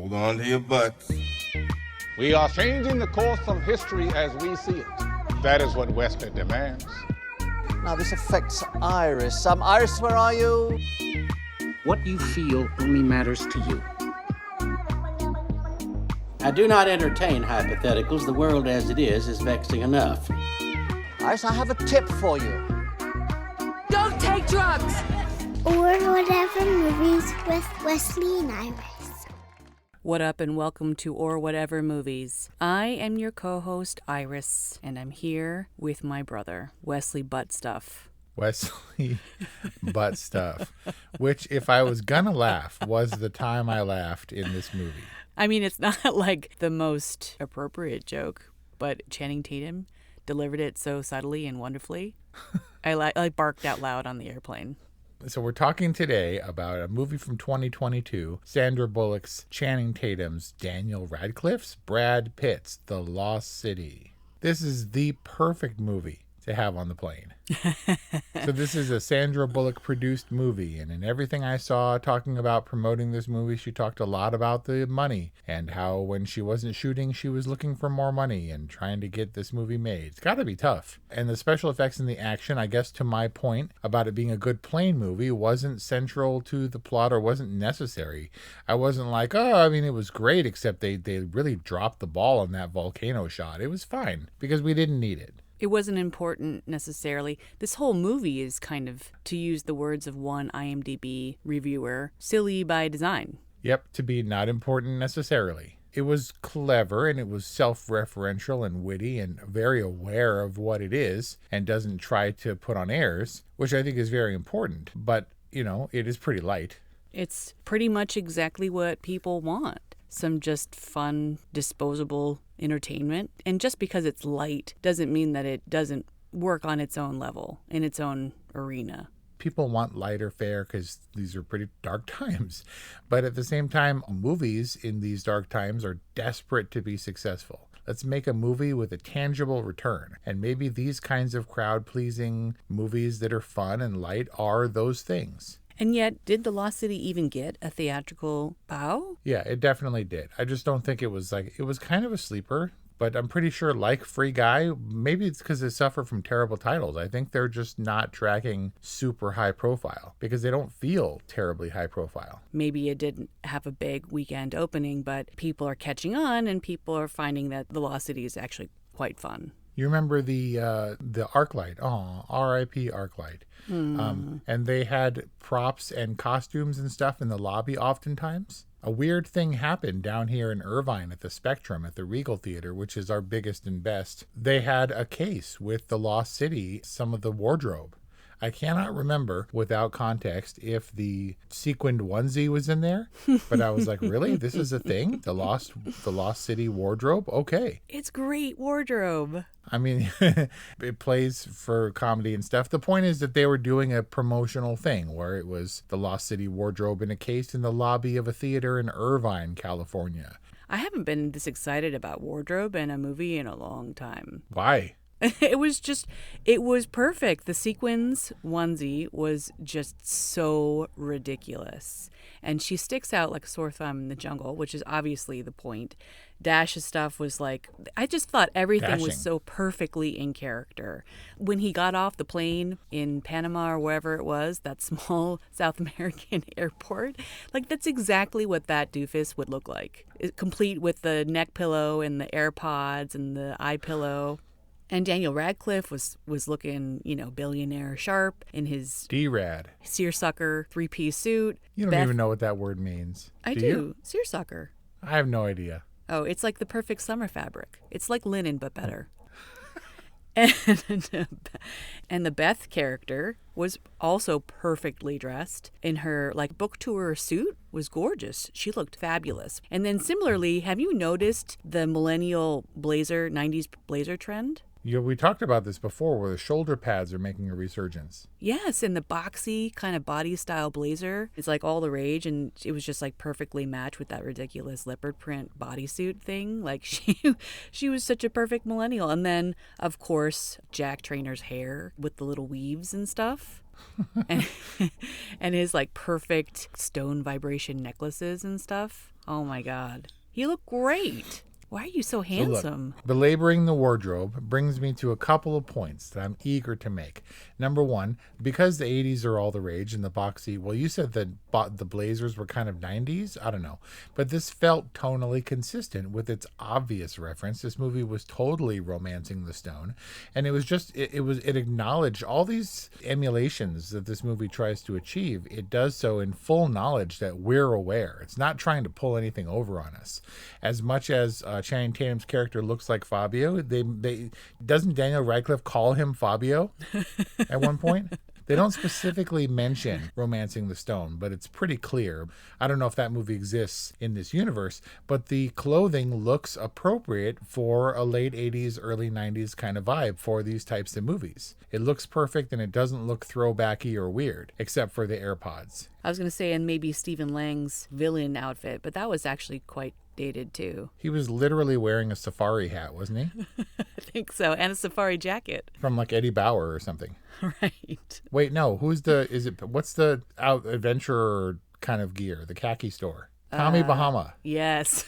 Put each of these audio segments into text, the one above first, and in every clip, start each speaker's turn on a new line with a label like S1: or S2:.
S1: Hold on to your butts.
S2: We are changing the course of history as we see it. That is what Wesley demands.
S3: Now this affects Iris. Iris, where are you?
S4: What you feel only matters to you. I do not entertain hypotheticals. The world as it is vexing enough.
S3: Iris, I have a tip for you.
S5: Don't take drugs!
S6: Or Whatever Movies with Wesley and Iris.
S5: What up and welcome to Or Whatever Movies. I am your co-host Iris, and I'm here with my brother, Wesley Buttstuff.
S7: Wesley Butt Stuff, which, if I was gonna laugh, was the time I laughed in this movie.
S5: I mean, it's not like the most appropriate joke, but Channing Tatum delivered it so subtly and wonderfully. I barked out loud on the airplane.
S7: So we're talking today about a movie from 2022, Sandra Bullock's, Channing Tatum's, Daniel Radcliffe's, Brad Pitt's, The Lost City. This is the perfect movie to have on the plane. So this is a Sandra Bullock produced movie, and in everything I saw talking about promoting this movie, she talked a lot about the money and how when she wasn't shooting, she was looking for more money and trying to get this movie made. It's got to be tough. And the special effects and the action, I guess to my point about it being a good plane movie, wasn't central to the plot or wasn't necessary. I wasn't like, it was great, except they really dropped the ball on that volcano shot. It was fine because we didn't need it.
S5: It wasn't important necessarily. This whole movie is kind of, to use the words of one IMDb reviewer, silly by design.
S7: Yep, to be not important necessarily. It was clever and it was self-referential and witty and very aware of what it is and doesn't try to put on airs, which I think is very important. But, it is pretty light.
S5: It's pretty much exactly what people want. Some just fun, disposable entertainment. And just because it's light doesn't mean that it doesn't work on its own level, in its own arena.
S7: People want lighter fare because these are pretty dark times. But at the same time, movies in these dark times are desperate to be successful. Let's make a movie with a tangible return. And maybe these kinds of crowd-pleasing movies that are fun and light are those things.
S5: And yet, did The Lost City even get a theatrical bow?
S7: Yeah, it definitely did. I just don't think it was kind of a sleeper, but I'm pretty sure like Free Guy, maybe it's because they suffer from terrible titles. I think they're just not tracking super high profile because they don't feel terribly high profile.
S5: Maybe it didn't have a big weekend opening, but people are catching on and people are finding that The Lost City is actually quite fun.
S7: You remember the ArcLight? Oh, R.I.P. ArcLight. And they had props and costumes and stuff in the lobby oftentimes. A weird thing happened down here in Irvine at the Spectrum at the Regal Theater, which is our biggest and best. They had a case with The Lost City, some of the wardrobe. I cannot remember without context if the sequined onesie was in there, but I was like, really? This is a thing? The Lost City wardrobe? Okay.
S5: It's great wardrobe.
S7: I mean, it plays for comedy and stuff. The point is that they were doing a promotional thing where it was the Lost City wardrobe in a case in the lobby of a theater in Irvine, California.
S5: I haven't been this excited about wardrobe in a movie in a long time.
S7: Why?
S5: It was perfect. The sequins onesie was just so ridiculous. And she sticks out like a sore thumb in the jungle, which is obviously the point. Dash's stuff was like, I just thought everything was so perfectly in character. When he got off the plane in Panama or wherever it was, that small South American airport, like that's exactly what that doofus would look like. Complete with the neck pillow and the AirPods and the eye pillow. And Daniel Radcliffe was looking, billionaire sharp in his
S7: D-Rad
S5: seersucker 3-piece suit.
S7: You don't even know what that word means.
S5: I do. Seersucker.
S7: I have no idea.
S5: Oh, it's like the perfect summer fabric. It's like linen, but better. And the Beth character was also perfectly dressed in her book tour suit. Was gorgeous. She looked fabulous. And then similarly, have you noticed the millennial blazer, 90s blazer trend?
S7: Yeah, we talked about this before where the shoulder pads are making a resurgence.
S5: Yes, and the boxy kind of body style blazer is like all the rage, and it was just like perfectly matched with that ridiculous leopard print bodysuit thing. Like she was such a perfect millennial. And then, of course, Jack Trainor's hair with the little weaves and stuff. and his like perfect stone vibration necklaces and stuff. Oh my God. He looked great. Why are you so handsome?
S7: Look, belaboring the wardrobe brings me to a couple of points that I'm eager to make. Number one, because the 80s are all the rage and the boxy, well, you said that the blazers were kind of 90s. I don't know. But this felt tonally consistent with its obvious reference. This movie was totally romancing the stone. And it was just, it acknowledged all these emulations that this movie tries to achieve. It does so in full knowledge that we're aware. It's not trying to pull anything over on us. As much as Channing Tatum's character looks like Fabio, doesn't Daniel Radcliffe call him Fabio at one point? They don't specifically mention romancing the stone, but it's pretty clear. I don't know if that movie exists in this universe, but the clothing looks appropriate for a late 80s, early 90s kind of vibe for these types of movies. It looks perfect and it doesn't look throwbacky or weird, except for the AirPods.
S5: I was going to say, and maybe Stephen Lang's villain outfit, but that was actually quite dated too.
S7: He was literally wearing a safari hat, wasn't he?
S5: I think so, and a safari jacket.
S7: From like Eddie Bauer or something.
S5: Right.
S7: Wait, no. What's the adventurer kind of gear? The khaki store. Tommy Bahama.
S5: Yes.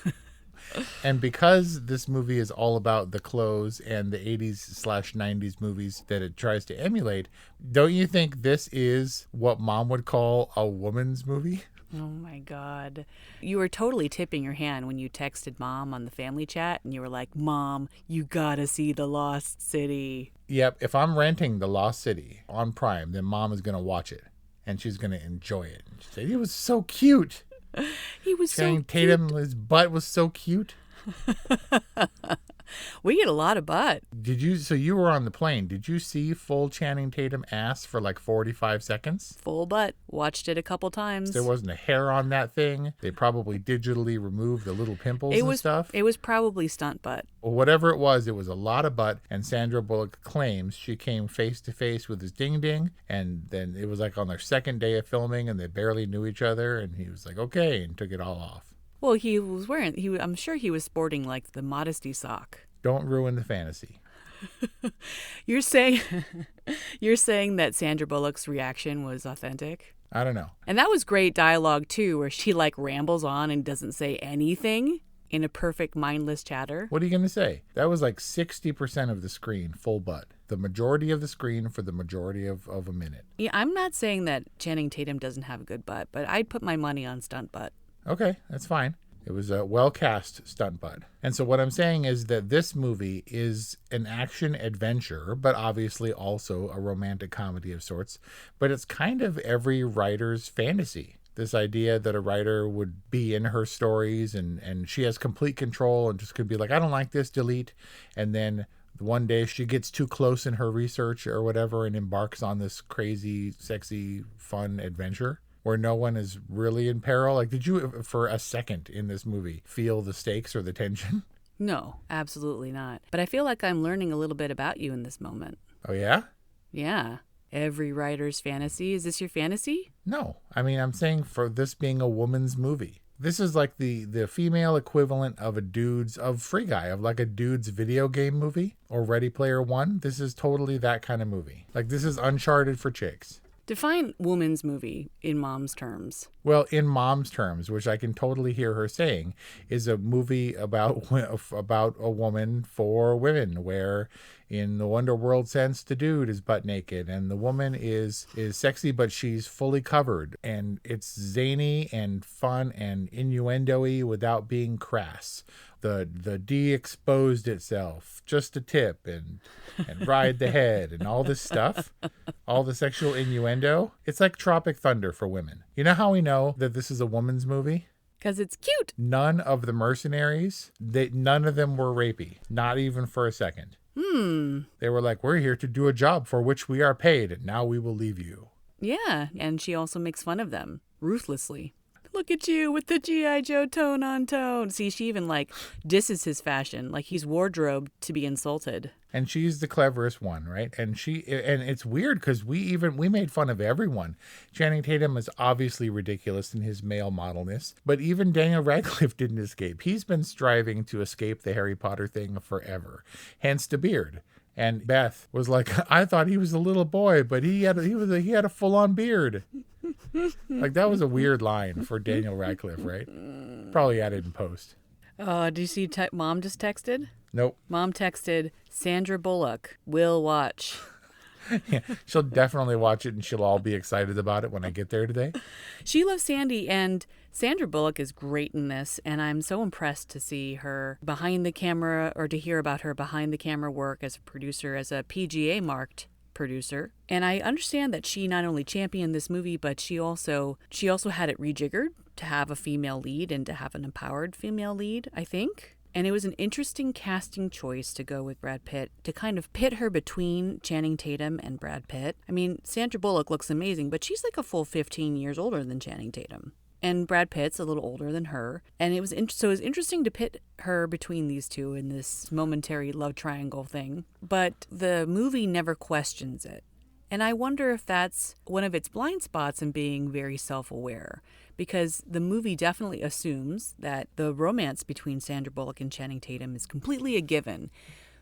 S7: And because this movie is all about the clothes and the 80s/90s movies that it tries to emulate, don't you think this is what Mom would call a woman's movie?
S5: Oh my God. You were totally tipping your hand when you texted Mom on the family chat and you were like, Mom, you gotta see The Lost City.
S7: Yep. If I'm renting The Lost City on Prime, then Mom is going to watch it and she's going to enjoy it. She said, it was so cute.
S5: He was
S7: Channing
S5: so
S7: Tatum,
S5: cute.
S7: his butt was so cute.
S5: We get a lot of butt.
S7: So you were on the plane. Did you see full Channing Tatum ass for like 45 seconds?
S5: Full butt. Watched it a couple times.
S7: There wasn't a hair on that thing. They probably digitally removed the little pimples and stuff.
S5: It was probably stunt butt.
S7: Well, whatever it was a lot of butt. And Sandra Bullock claims she came face to face with his ding ding. And then it was like on their second day of filming and they barely knew each other. And he was like, okay, and took it all off.
S5: Well, he was wearing, I'm sure he was sporting like the modesty sock.
S7: Don't ruin the fantasy.
S5: You're saying that Sandra Bullock's reaction was authentic?
S7: I don't know.
S5: And that was great dialogue too, where she like rambles on and doesn't say anything in a perfect mindless chatter.
S7: What are you going to say? That was like 60% of the screen, full butt. The majority of the screen for the majority of a minute.
S5: Yeah, I'm not saying that Channing Tatum doesn't have a good butt, but I'd put my money on stunt butt.
S7: Okay, that's fine. It was a well-cast stunt butt. And so what I'm saying is that this movie is an action adventure, but obviously also a romantic comedy of sorts. But it's kind of every writer's fantasy. This idea that a writer would be in her stories and she has complete control and just could be like, I don't like this, delete. And then one day she gets too close in her research or whatever and embarks on this crazy, sexy, fun adventure where no one is really in peril. Like, did you, for a second in this movie, feel the stakes or the tension?
S5: No, absolutely not. But I feel like I'm learning a little bit about you in this moment.
S7: Oh, yeah?
S5: Yeah. Every writer's fantasy. Is this your fantasy?
S7: No. I mean, I'm saying for this being a woman's movie. This is like the female equivalent of Free Guy, of like a dude's video game movie or Ready Player One. This is totally that kind of movie. Like, this is Uncharted for chicks.
S5: Define woman's movie in Mom's terms.
S7: Well, in Mom's terms, which I can totally hear her saying, is a movie about a woman for women, where in the Wonderworld sense, the dude is butt naked and the woman is sexy, but she's fully covered. And it's zany and fun and innuendo-y without being crass. The D exposed itself, just a tip, and ride the head and all this stuff, all the sexual innuendo. It's like Tropic Thunder for women. You know how we know that this is a woman's movie?
S5: Because it's cute.
S7: None of the mercenaries, none of them were rapey, not even for a second. They were like, we're here to do a job for which we are paid, and now we will leave you.
S5: Yeah, and she also makes fun of them, ruthlessly. Look at you with the G.I. Joe tone on tone. See, she even like disses his fashion, like he's wardrobed to be insulted.
S7: And she's the cleverest one, right? And it's weird because we made fun of everyone. Channing Tatum is obviously ridiculous in his male modelness, but even Daniel Radcliffe didn't escape. He's been striving to escape the Harry Potter thing forever, hence the beard. And Beth was like, I thought he was a little boy, but he had a full-on beard. Like, that was a weird line for Daniel Radcliffe, right? Probably added in post.
S5: Do you see Mom just texted?
S7: Nope.
S5: Mom texted, Sandra Bullock will watch.
S7: Yeah, she'll definitely watch it, and she'll all be excited about it when I get there today.
S5: She loves Sandy, and Sandra Bullock is great in this, and I'm so impressed to see her behind the camera, or to hear about her behind the camera work as a producer, as a PGA marked producer. And I understand that she not only championed this movie, but she also had it rejiggered to have a female lead and to have an empowered female lead, I think. And it was an interesting casting choice to go with Brad Pitt, to kind of pit her between Channing Tatum and Brad Pitt. I mean, Sandra Bullock looks amazing, but she's like a full 15 years older than Channing Tatum. And Brad Pitt's a little older than her. And it was interesting to pit her between these two in this momentary love triangle thing. But the movie never questions it. And I wonder if that's one of its blind spots in being very self-aware, because the movie definitely assumes that the romance between Sandra Bullock and Channing Tatum is completely a given.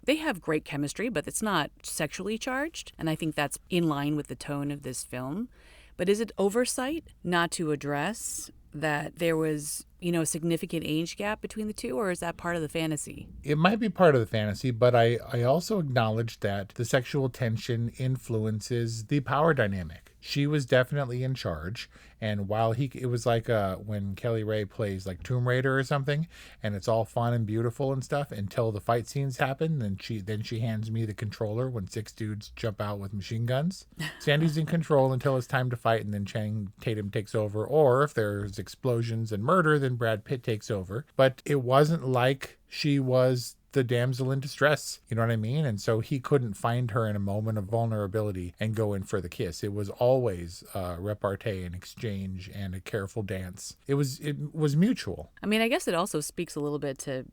S5: They have great chemistry, but it's not sexually charged, and I think that's in line with the tone of this film. But is it oversight not to address that there was, a significant age gap between the two, or is that part of the fantasy?
S7: It might be part of the fantasy, but I also acknowledge that the sexual tension influences the power dynamic. She was definitely in charge, and while it was like when Kelly Ray plays like Tomb Raider or something, and it's all fun and beautiful and stuff until the fight scenes happen, then she hands me the controller when 6 dudes jump out with machine guns. Sandy's in control until it's time to fight, and then Channing Tatum takes over, or if there's explosions and murder, then Brad Pitt takes over. But it wasn't like she was the damsel in distress, you know what I mean? And so he couldn't find her in a moment of vulnerability and go in for the kiss. It was always repartee and exchange and a careful dance. It was mutual.
S5: I mean, I guess it also speaks a little bit to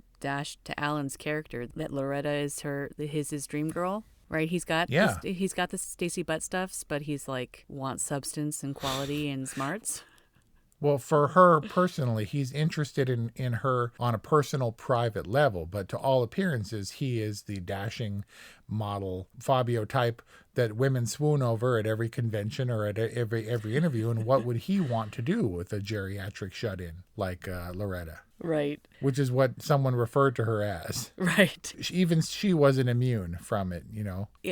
S5: Alan's character, that Loretta is his dream girl. Right, he's got the Stacey Butt stuffs, but he's like wants substance and quality and smarts.
S7: Well, for her personally, he's interested in her on a personal, private level. But to all appearances, he is the dashing model Fabio type that women swoon over at every convention or at every interview. And what would he want to do with a geriatric shut-in like Loretta?
S5: Right.
S7: Which is what someone referred to her as.
S5: Right.
S7: Even she wasn't immune from it,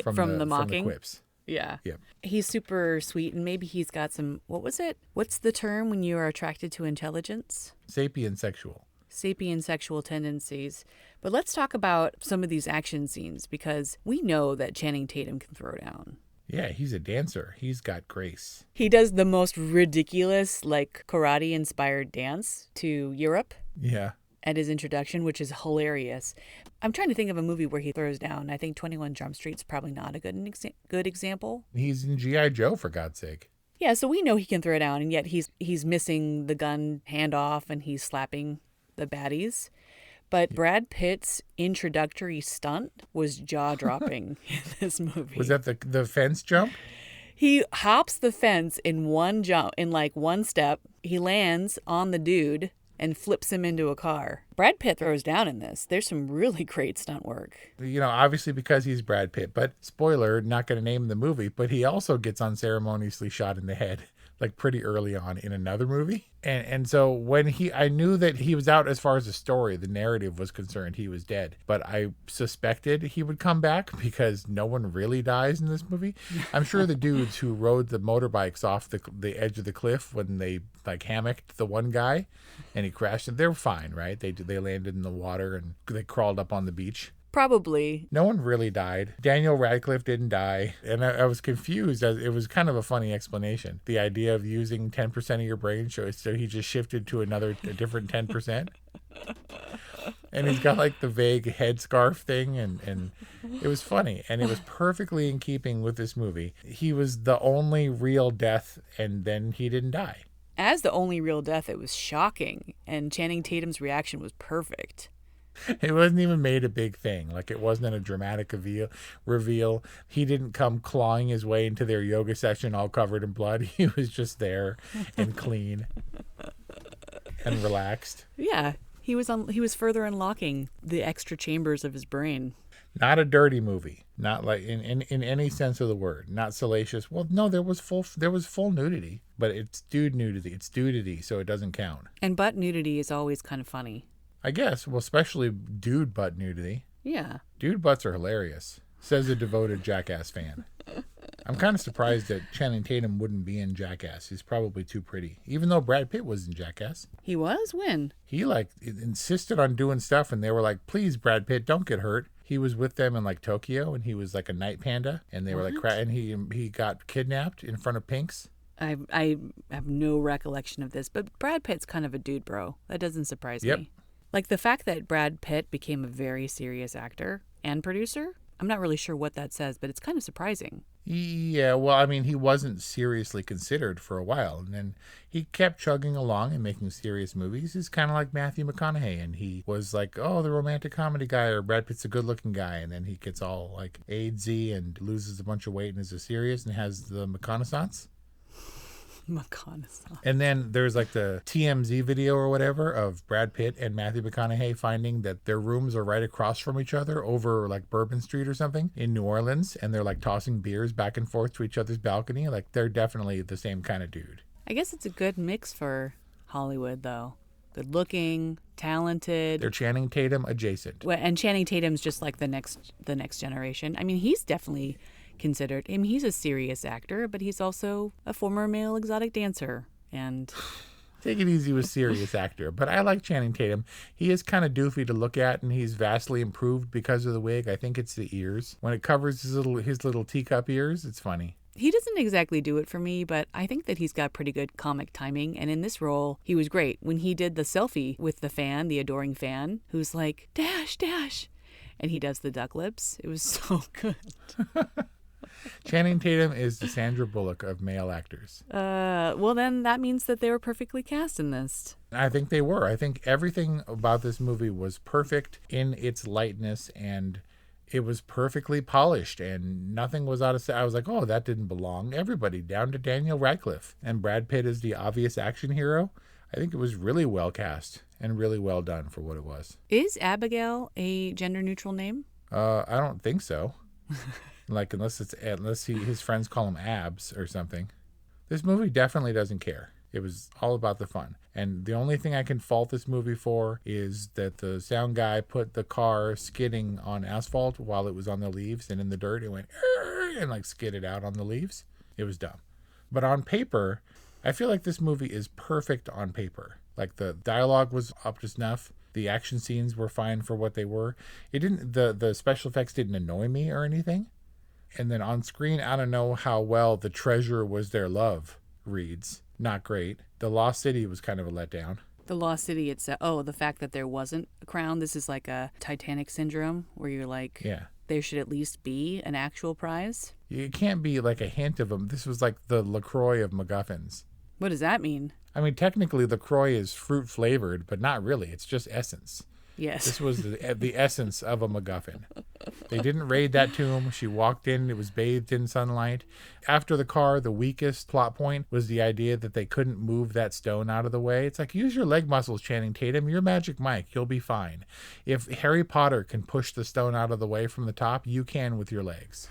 S5: from the mocking.
S7: From the quips.
S5: Yeah.
S7: Yep.
S5: He's super sweet, and maybe he's got some, what was it? What's the term when you are attracted to intelligence?
S7: Sapient sexual
S5: tendencies. But let's talk about some of these action scenes, because we know that Channing Tatum can throw down.
S7: Yeah, he's a dancer. He's got grace.
S5: He does the most ridiculous, like, karate-inspired dance to Europe.
S7: Yeah.
S5: At his introduction, which is hilarious. I'm trying to think of a movie where he throws down. I think 21 Jump Street's probably not a good example.
S7: He's in G.I. Joe, for God's sake.
S5: Yeah, so we know he can throw down, and yet he's missing the gun handoff, and he's slapping the baddies. But Brad Pitt's introductory stunt was jaw-dropping in this movie.
S7: Was that the fence jump?
S5: He hops the fence in one jump, in like one step. He lands on the dude and flips him into a car. Brad Pitt throws down in this. There's some really great stunt work.
S7: Obviously because he's Brad Pitt, but spoiler, not going to name the movie, but he also gets unceremoniously shot in the head, like pretty early on in another movie. And so when I knew that he was out as far as the story, the narrative was concerned, he was dead. But I suspected he would come back because no one really dies in this movie. I'm sure the dudes who rode the motorbikes off the edge of the cliff when they like hammocked the one guy and he crashed, they were fine, right? They landed in the water and they crawled up on the beach.
S5: Probably.
S7: No one really died. Daniel Radcliffe didn't die. And I was confused. It was kind of a funny explanation. The idea of using 10% of your brain, so he just shifted to a different 10%. And he's got like the vague headscarf thing. And it was funny. And it was perfectly in keeping with this movie. He was the only real death, and then he didn't die.
S5: As the only real death, it was shocking. And Channing Tatum's reaction was perfect.
S7: It wasn't even made a big thing. Like, it wasn't a dramatic reveal. He didn't come clawing his way into their yoga session all covered in blood. He was just there and clean and relaxed.
S5: Yeah, he was further unlocking the extra chambers of his brain.
S7: Not a dirty movie. Not like in any sense of the word. Not salacious. Well, no, there was full nudity, but it's dude nudity. It's dudity, so it doesn't count.
S5: And butt nudity is always kind of funny.
S7: I guess. Well, especially dude butt nudity.
S5: Yeah.
S7: Dude butts are hilarious, says a devoted Jackass fan. I'm kind of surprised that Channing Tatum wouldn't be in Jackass. He's probably too pretty. Even though Brad Pitt was in Jackass.
S5: He was? When?
S7: He insisted on doing stuff, and they were like, please, Brad Pitt, don't get hurt. He was with them in Tokyo, and he was like a night panda, and they were like, and he got kidnapped in front of Pinks.
S5: I have no recollection of this, but Brad Pitt's kind of a dude bro. That doesn't surprise me. Like the fact that Brad Pitt became a very serious actor and producer, I'm not really sure what that says, but it's kind of surprising.
S7: Yeah, well, I mean, he wasn't seriously considered for a while, and then he kept chugging along and making serious movies. He's kind of like Matthew McConaughey, and he was like, oh, the romantic comedy guy, or Brad Pitt's a good-looking guy, and then he gets all like AIDSy and loses a bunch of weight and is serious and has the McConaissance.
S5: McConaissance.
S7: And then there's like the TMZ video or whatever of Brad Pitt and Matthew McConaughey finding that their rooms are right across from each other over like Bourbon Street or something in New Orleans, and they're like tossing beers back and forth to each other's balcony. Like they're definitely the same kind of dude.
S5: I guess it's a good mix for Hollywood, though. Good looking, talented.
S7: They're Channing Tatum adjacent.
S5: And Channing Tatum's just like the next generation. I mean, he's definitely considered. I mean, he's a serious actor, but he's also a former male exotic dancer. And
S7: take it easy with serious actor. But I like Channing Tatum. He is kind of doofy to look at, and he's vastly improved because of the wig. I think it's the ears. When it covers his little teacup ears, it's funny.
S5: He doesn't exactly do it for me, but I think that he's got pretty good comic timing. And in this role, he was great. When he did the selfie with the fan, the adoring fan, who's like, dash, dash. And he does the duck lips. It was so good.
S7: Channing Tatum is the Sandra Bullock of male actors.
S5: Well, then that means that they were perfectly cast in this.
S7: I think they were. I think everything about this movie was perfect in its lightness, and it was perfectly polished, and nothing was out of set. I was like, oh, that didn't belong. Everybody, down to Daniel Radcliffe. And Brad Pitt is the obvious action hero. I think it was really well cast and really well done for what it was.
S5: Is Abigail a gender-neutral name?
S7: I don't think so. Like, unless his friends call him Abs or something. This movie definitely doesn't care. It was all about the fun. And the only thing I can fault this movie for is that the sound guy put the car skidding on asphalt while it was on the leaves, and in the dirt it went and like skidded out on the leaves. It was dumb. But on paper, I feel like this movie is perfect on paper. Like the dialogue was up to snuff. The action scenes were fine for what they were. The special effects didn't annoy me or anything. And then on screen, I don't know how well The Treasure Was Their Love reads. Not great. The Lost City was kind of a letdown.
S5: The Lost City itself. Oh, the fact that there wasn't a crown. This is like a Titanic syndrome where you're like,
S7: yeah,
S5: there should at least be an actual prize.
S7: It can't be like a hint of them. This was like the LaCroix of MacGuffins.
S5: What does that mean?
S7: I mean, technically LaCroix is fruit flavored, but not really. It's just essence.
S5: Yes.
S7: This was the essence of a MacGuffin. They didn't raid that tomb. She walked in. It was bathed in sunlight. After the car, the weakest plot point was the idea that they couldn't move that stone out of the way. It's like, use your leg muscles, Channing Tatum. You're Magic Mike. You'll be fine. If Harry Potter can push the stone out of the way from the top, you can with your legs.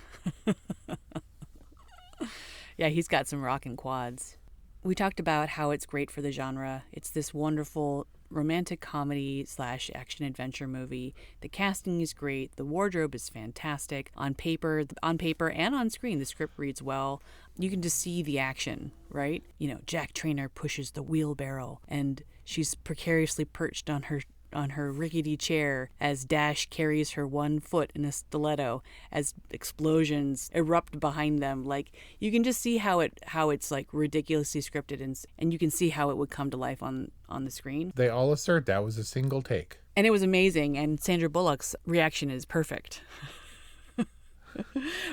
S5: Yeah, he's got some rockin' quads. We talked about how it's great for the genre. It's this wonderful romantic comedy / action adventure movie. The casting is great. The wardrobe is fantastic. On paper and on screen, the script reads well. You can just see the action, right? You know, Jack Traynor pushes the wheelbarrow and she's precariously perched on her rickety chair as Dash carries her one foot in a stiletto as explosions erupt behind them. Like, you can just see how it's like ridiculously scripted, and you can see how it would come to life on the screen.
S7: They all assert that was a single take.
S5: And it was amazing, and Sandra Bullock's reaction is perfect.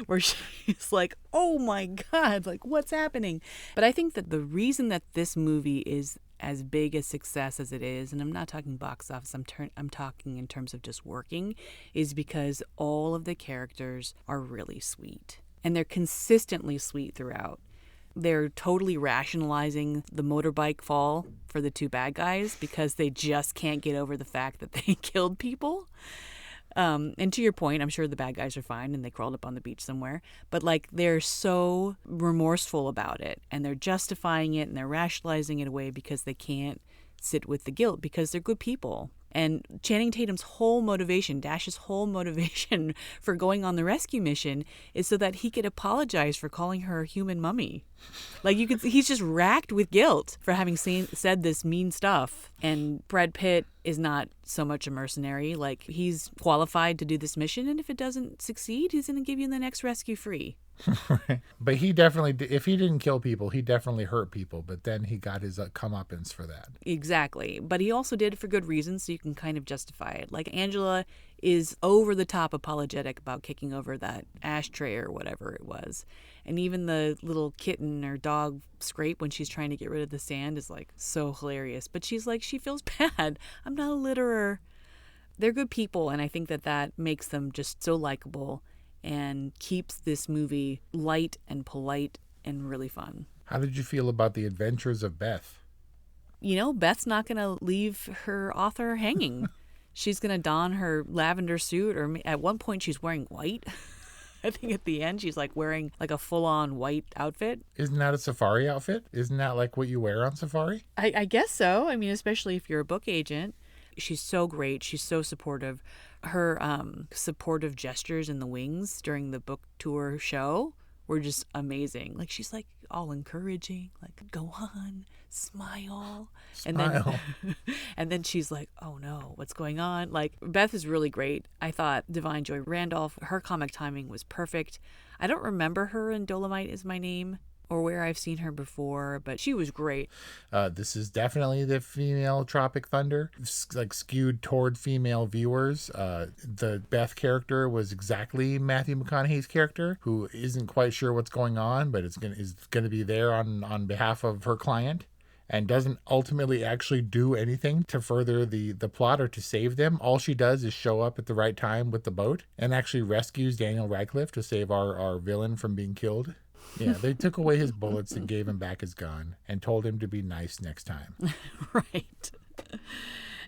S5: Where she's like, oh my God, like, what's happening? But I think that the reason that this movie is as big a success as it is, and I'm not talking box office, I'm talking in terms of just working, is because all of the characters are really sweet. And they're consistently sweet throughout. They're totally rationalizing the motorbike fall for the two bad guys because they just can't get over the fact that they killed people. And to your point, I'm sure the bad guys are fine and they crawled up on the beach somewhere. But like they're so remorseful about it and they're justifying it and they're rationalizing it away because they can't sit with the guilt because they're good people. And Channing Tatum's whole motivation, Dash's whole motivation for going on the rescue mission is so that he could apologize for calling her a human mummy. Like you could, he's just racked with guilt for having said this mean stuff. And Brad Pitt is not so much a mercenary. Like he's qualified to do this mission, and if it doesn't succeed, he's going to give you the next rescue free.
S7: Right. But he definitely, if he didn't kill people, he definitely hurt people. But then he got his comeuppance for that.
S5: Exactly. But he also did it for good reasons, so you can kind of justify it. Like Angela is over the top apologetic about kicking over that ashtray or whatever it was. And even the little kitten or dog scrape when she's trying to get rid of the sand is like so hilarious. But she's like, she feels bad. I'm not a litterer. They're good people, and I think that makes them just so likable and keeps this movie light and polite and really fun.
S7: How did you feel about the adventures of Beth?
S5: You know, Beth's not going to leave her author hanging. She's going to don her lavender suit, or at one point she's wearing white. I think at the end she's like wearing like a full-on white outfit.
S7: Isn't that a safari outfit? Isn't that like what you wear on safari?
S5: I guess so. I mean, especially if you're a book agent. She's so great. She's so supportive. Her supportive gestures in the wings during the book tour show were just amazing. Like she's like all encouraging, like go on, smile. And then she's like, oh no, what's going on? Like Beth is really great. I thought Divine Joy Randolph, her comic timing was perfect. I don't remember her in Dolomite Is My Name or where I've seen her before, but she was great.
S7: This is definitely the female Tropic Thunder, like skewed toward female viewers. The Beth character was exactly Matthew McConaughey's character, who isn't quite sure what's going on, but is going to be there on behalf of her client, and doesn't ultimately actually do anything to further the plot or to save them. All she does is show up at the right time with the boat and actually rescues Daniel Radcliffe to save our villain from being killed. Yeah, they took away his bullets and gave him back his gun and told him to be nice next time.
S5: Right.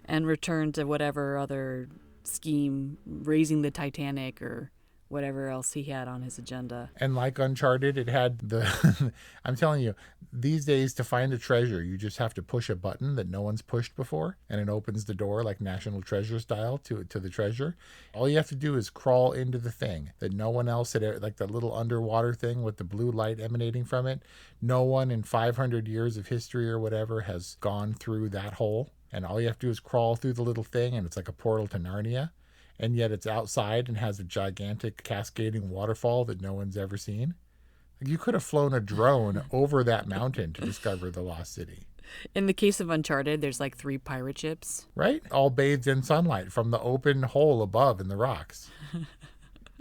S5: And return to whatever other scheme, raising the Titanic or whatever else he had on his agenda.
S7: And like Uncharted, it had the... I'm telling you, these days to find a treasure, you just have to push a button that no one's pushed before, and it opens the door like National Treasure style to the treasure. All you have to do is crawl into the thing that no one else had, like the little underwater thing with the blue light emanating from it. No one in 500 years of history or whatever has gone through that hole. And all you have to do is crawl through the little thing, and it's like a portal to Narnia. And yet it's outside and has a gigantic cascading waterfall that no one's ever seen. You could have flown a drone over that mountain to discover the lost city.
S5: In the case of Uncharted, there's like 3 pirate ships.
S7: Right? All bathed in sunlight from the open hole above in the rocks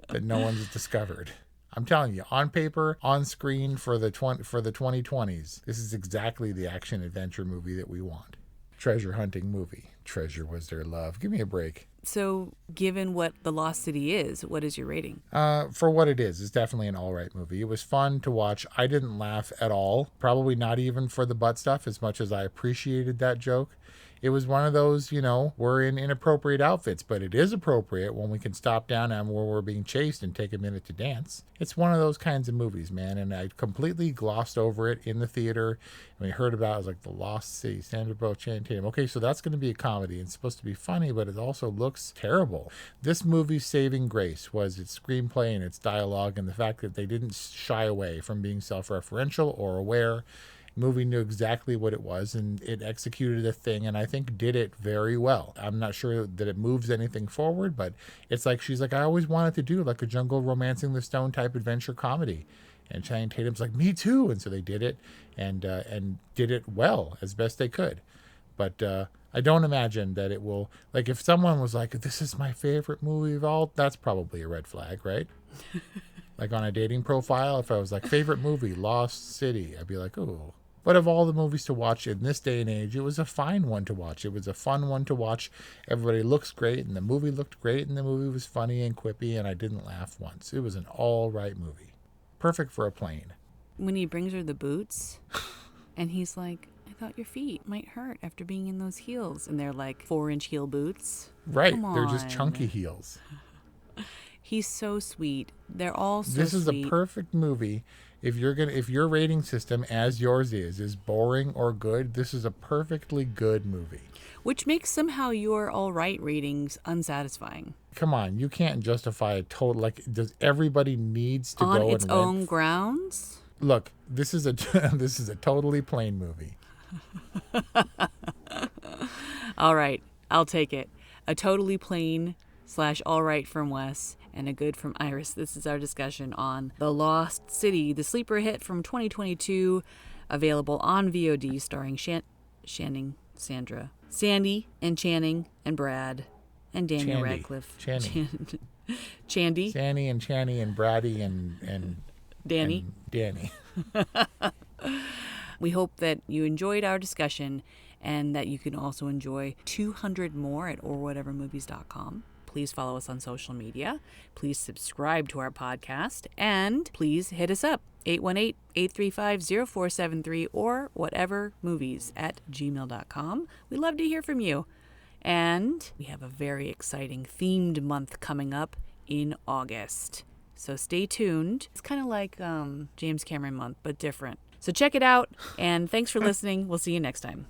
S7: that no one's discovered. I'm telling you, on paper, on screen for the 2020s, this is exactly the action-adventure movie that we want. Treasure hunting movie. Treasure was their love. Give me a break.
S5: So, given what The Lost City is, what is your rating?
S7: For what it is, it's definitely an all right movie. It was fun to watch. I didn't laugh at all. Probably not even for the butt stuff as much as I appreciated that joke. It was one of those, we're in inappropriate outfits, but it is appropriate when we can stop down and where we're being chased and take a minute to dance. It's one of those kinds of movies, man, and I completely glossed over it in the theater. And we heard about it, I was like, The Lost City, Sandra Bullock, Channing Tatum. Okay, so that's going to be a comedy. It's supposed to be funny, but it also looks terrible. This movie's saving grace was its screenplay and its dialogue and the fact that they didn't shy away from being self-referential or aware. Movie knew exactly what it was, and it executed a thing, and I think did it very well. I'm not sure that it moves anything forward, but it's like she's like, I always wanted to do like a Jungle Romancing the Stone type adventure comedy, and Channing Tatum's like, me too, and so they did it and did it well as best they could. But I don't imagine that it will, like, if someone was like, this is my favorite movie of all, that's probably a red flag, right? Like on a dating profile, if I was like, favorite movie, Lost City, I'd be like, ooh. But of all the movies to watch in this day and age, it was a fine one to watch. It was a fun one to watch. Everybody looks great, and the movie looked great, and the movie was funny and quippy, and I didn't laugh once. It was an all-right movie. Perfect for a plane.
S5: When he brings her the boots, and he's like, thought your feet might hurt after being in those heels. And they're like 4-inch heel boots.
S7: Right.
S5: Come
S7: They're just
S5: on.
S7: chunky heels.
S5: He's so sweet. They're all so
S7: This is
S5: sweet.
S7: a perfect movie. If your rating system, as yours is boring or good, this is a perfectly good movie.
S5: Which makes somehow your all right ratings unsatisfying.
S7: Come on, you can't justify a total, like, does everybody needs to
S5: On
S7: go
S5: its
S7: and
S5: own
S7: rent?
S5: grounds?
S7: Look, this is a this is a totally plain movie.
S5: All right, I'll take it. A totally plain / all right from Wes and a good from Iris. This is our discussion on The Lost City, the sleeper hit from 2022, available on VOD, starring Channing, Sandra, Sandy, and Channing, and Brad, and Daniel
S7: Chandy.
S5: Radcliffe.
S7: Chandy.
S5: Chandy,
S7: Sandy and Channy and Brady and
S5: Danny.
S7: and Danny.
S5: We hope that you enjoyed our discussion and that you can also enjoy 200 more at orwhatevermovies.com. Please follow us on social media. Please subscribe to our podcast. And please hit us up, 818-835-0473 or whatevermovies@gmail.com. We love to hear from you. And we have a very exciting themed month coming up in August. So stay tuned. It's kind of like James Cameron month, but different. So check it out. And thanks for listening. We'll see you next time.